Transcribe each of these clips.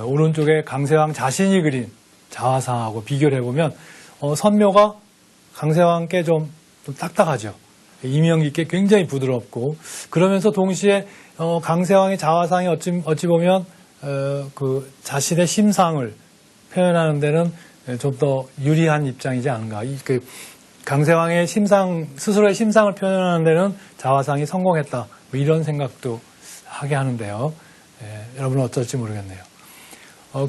오른쪽에 강세왕 자신이 그린 자화상하고 비교를 해보면 선묘가 강세왕께 좀 딱딱하죠. 이명기께 굉장히 부드럽고, 그러면서 동시에 강세왕의 자화상이 어찌 보면 그 자신의 심상을 표현하는 데는 좀 더 유리한 입장이지 않은가. 그 강세왕의 스스로의 심상을 표현하는 데는 자화상이 성공했다, 뭐 이런 생각도 하게 하는데요. 여러분은 어떨지 모르겠네요.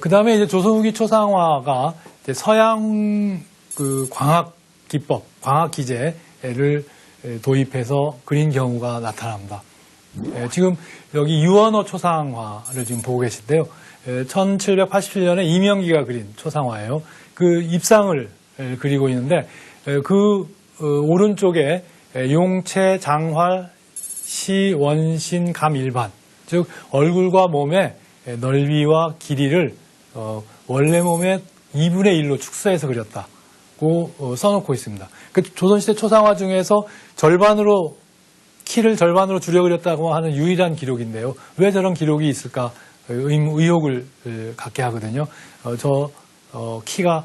그 다음에 이제 조선 후기 초상화가 이제 서양 그 광학 기법, 광학 기제를 도입해서 그린 경우가 나타납니다. 지금 여기 유언호 초상화를 지금 보고 계신데요. 1787년에 이명기가 그린 초상화예요. 그 입상을 그리고 있는데, 그 오른쪽에 용체, 장활, 시, 원신, 감, 일반, 즉 얼굴과 몸의 넓이와 길이를 원래 몸의 2분의 1로 축소해서 그렸다고 써놓고 있습니다. 그 조선시대 초상화 중에서 키를 절반으로 줄여 그렸다고 하는 유일한 기록인데요. 왜 저런 기록이 있을까 의혹을 갖게 하거든요. 키가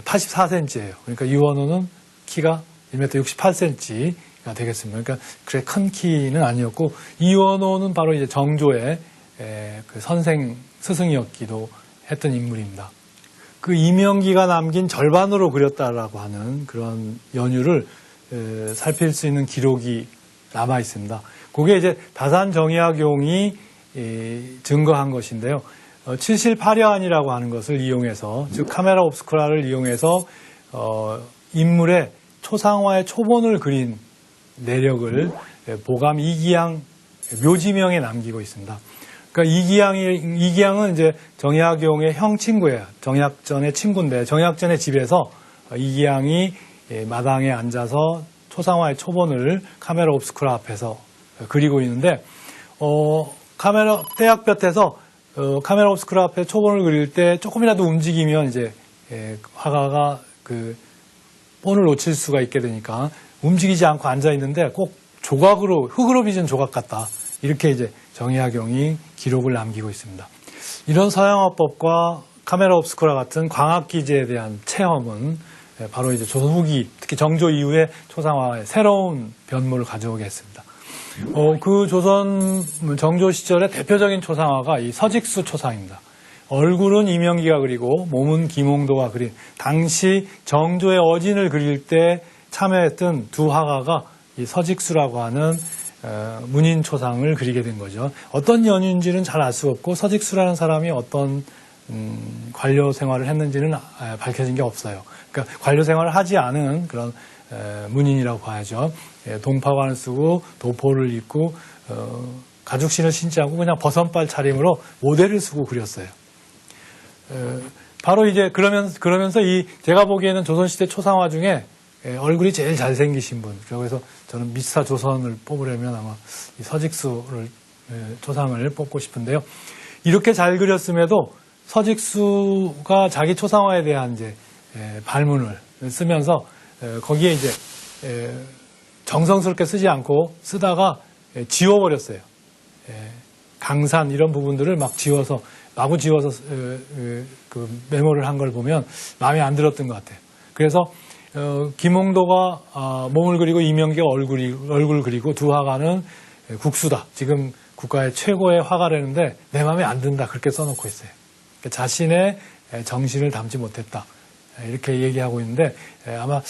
84cm예요. 그러니까 유언호는 키가 1m 68cm가 되겠습니다. 그러니까 그래 큰 키는 아니었고, 이원호는 바로 이제 정조의 그 스승이었기도 했던 인물입니다. 그 이명기가 남긴 절반으로 그렸다라고 하는 그런 연유를 살필 수 있는 기록이 남아 있습니다. 그게 이제 다산정의학용이 증거한 것인데요. 7실파려안이라고 하는 것을 이용해서, 즉 카메라 옵스쿠라를 이용해서 인물의 초상화의 초본을 그린 내력을 보감 이기양 묘지명에 남기고 있습니다. 그러니까 이기양은 이제 정약용의 형 친구예요. 정약전의 친구인데, 정약전의 집에서 이기양이 마당에 앉아서 초상화의 초본을 카메라 옵스쿠라 앞에서 그리고 있는데, 대학볕에서 카메라 옵스쿠라 앞에 초본을 그릴 때 조금이라도 움직이면 이제 화가가 그 본을 놓칠 수가 있게 되니까 움직이지 않고 앉아 있는데 꼭 흙으로 빚은 조각 같다, 이렇게 이제 정의학용이 기록을 남기고 있습니다. 이런 서양화법과 카메라 옵스쿠라 같은 광학 기제에 대한 체험은 바로 이제 조선 후기, 특히 정조 이후의 초상화의 새로운 변모를 가져오게 했습니다. 그 조선 정조 시절의 대표적인 초상화가 이 서직수 초상입니다. 얼굴은 이명기가 그리고 몸은 김홍도가 그린, 당시 정조의 어진을 그릴 때 참여했던 두 화가가 이 서직수라고 하는 문인 초상을 그리게 된 거죠. 어떤 연유인지는 잘 알 수 없고, 서직수라는 사람이 어떤 관료 생활을 했는지는 밝혀진 게 없어요. 그러니까 관료 생활을 하지 않은 그런 문인이라고 봐야죠. 동파관을 쓰고 도포를 입고 가죽신을 신지 않고 그냥 버선발 차림으로 모델을 쓰고 그렸어요. 바로 이제 그러면서 제가 보기에는 조선시대 초상화 중에 얼굴이 제일 잘생기신 분, 그래서 저는 미스터 조선을 뽑으려면 아마 이 서직수를 초상을 뽑고 싶은데요. 이렇게 잘 그렸음에도 서직수가 자기 초상화에 대한 이제 발문을 쓰면서 거기에 이제 정성스럽게 쓰지 않고 쓰다가 지워버렸어요. 강산 이런 부분들을 마구 지워서 그 메모를 한 걸 보면 마음에 안 들었던 것 같아요. 그래서 김홍도가 몸을 그리고 이명기가 얼굴 그리고 두 화가는 국수다, 지금 국가의 최고의 화가라는데 내 마음에 안 든다, 그렇게 써놓고 있어요. 자신의 정신을 담지 못했다, 이렇게 얘기하고 있는데 아마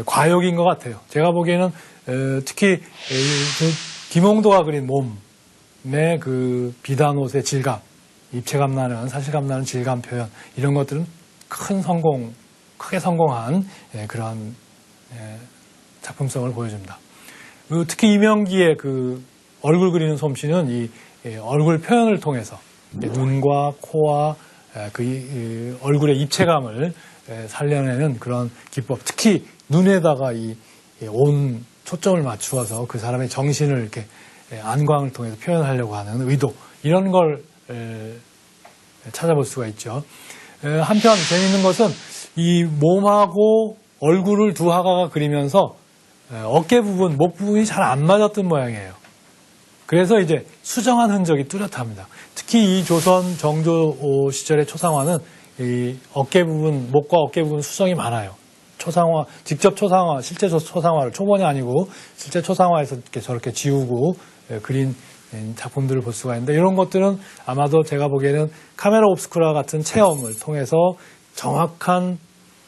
과욕인 것 같아요. 제가 보기에는 특히 김홍도가 그린 몸의 그 비단 옷의 질감, 입체감 나는, 사실감 나는 질감 표현, 이런 것들은 크게 성공한 그런 작품성을 보여줍니다. 특히 이명기의 그 얼굴 그리는 솜씨는 이 얼굴 표현을 통해서 눈과 코와 그 얼굴의 입체감을 살려내는 그런 기법, 특히 눈에다가 온 초점을 맞추어서 그 사람의 정신을 이렇게 안광을 통해서 표현하려고 하는 의도, 이런 걸 찾아볼 수가 있죠. 한편 재미있는 것은 이 몸하고 얼굴을 두 화가가 그리면서 어깨 부분, 목 부분이 잘 안 맞았던 모양이에요. 그래서 이제 수정한 흔적이 뚜렷합니다. 특히 이 조선 정조 시절의 초상화는 이 어깨 부분, 목과 어깨 부분 수정이 많아요. 초상화, 직접 초상화, 실제 초상화를 초본이 아니고 실제 초상화에서 이렇게 저렇게 지우고 그린 작품들을 볼 수가 있는데, 이런 것들은 아마도 제가 보기에는 카메라 옵스쿠라 같은 체험을 통해서 정확한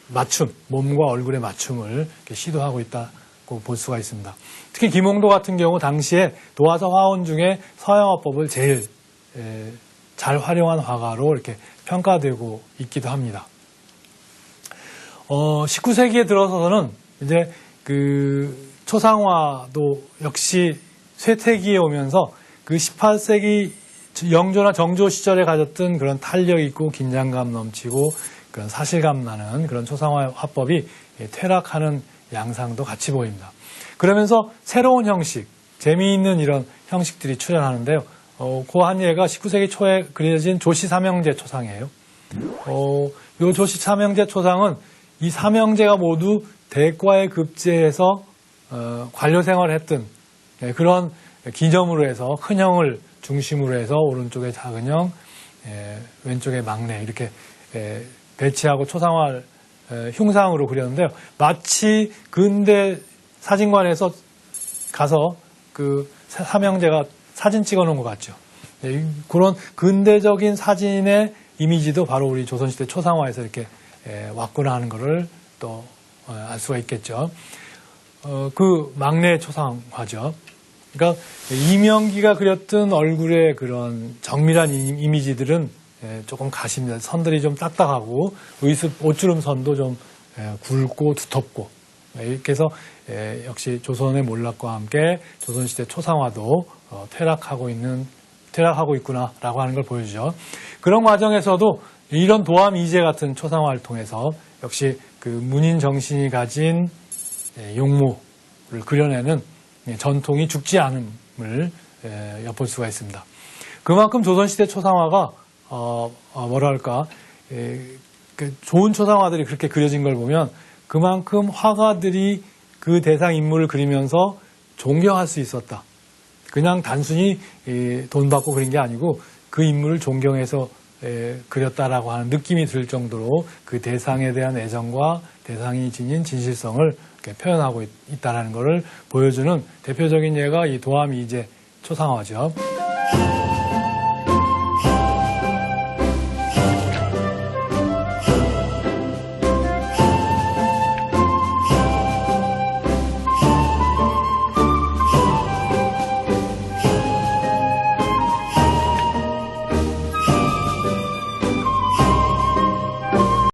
맞춤, 몸과 얼굴의 맞춤을 이렇게 시도하고 있다고 볼 수가 있습니다. 특히 김홍도 같은 경우 당시에 도화서 화원 중에 서양화법을 제일 잘 활용한 화가로 이렇게 평가되고 있기도 합니다. 19세기에 들어서는 이제 그 초상화도 역시 쇠퇴기에 오면서 그 18세기 영조나 정조 시절에 가졌던 그런 탄력 있고 긴장감 넘치고 그런 사실감 나는 그런 초상화 화법이 퇴락하는 양상도 같이 보입니다. 그러면서 새로운 형식, 재미있는 이런 형식들이 출현하는데요. 그 한 예가 19세기 초에 그려진 조씨 삼형제 초상이에요. 이 조씨 삼형제 초상은 이 삼형제가 모두 대과에 급제해서 관료 생활을 했던 그런 기념으로 해서 큰 형을 중심으로 해서 오른쪽에 작은 형, 왼쪽에 막내 이렇게 배치하고 초상화를 흉상으로 그렸는데요. 마치 근대 사진관에서 가서 그 삼형제가 사진 찍어놓은 것 같죠. 그런 근대적인 사진의 이미지도 바로 우리 조선시대 초상화에서 이렇게 왔구나 하는 것을 또 알 수가 있겠죠. 그 막내 초상화죠. 그러니까 이명기가 그렸던 얼굴의 그런 정밀한 이미지들은 조금 가십니다. 선들이 좀 딱딱하고 의습 옷주름 선도 좀 굵고 두텁고, 이렇게 해서 역시 조선의 몰락과 함께 조선시대 초상화도 퇴락하고 있구나라고 하는 걸 보여주죠. 그런 과정에서도 이런 도암 이제 같은 초상화를 통해서 역시 그 문인 정신이 가진 용모를 그려내는 전통이 죽지 않음을 엿볼 수가 있습니다. 그만큼 조선시대 초상화가 좋은 초상화들이 그렇게 그려진 걸 보면 그만큼 화가들이 그 대상 인물을 그리면서 존경할 수 있었다. 그냥 단순히 돈 받고 그린 게 아니고 그 인물을 존경해서 그렸다라고 하는 느낌이 들 정도로 그 대상에 대한 애정과 대상이 지닌 진실성을 표현하고 있다는 것을 보여주는 대표적인 예가 이 도암 이제 초상화죠.